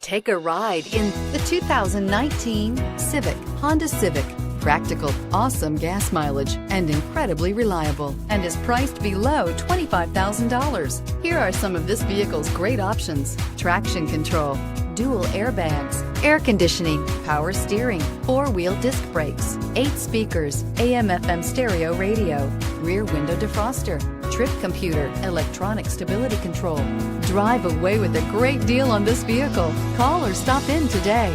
Take a ride in the 2019 Civic, Honda Civic. Practical, awesome gas mileage, and incredibly reliable, and is priced below $25,000. Here are some of this vehicle's great options: traction control, dual airbags, air conditioning, power steering, four-wheel disc brakes, 8 speakers, AM/FM stereo radio, rear window defroster, trip computer, electronic stability control. Drive away with a great deal on this vehicle. Call or stop in today.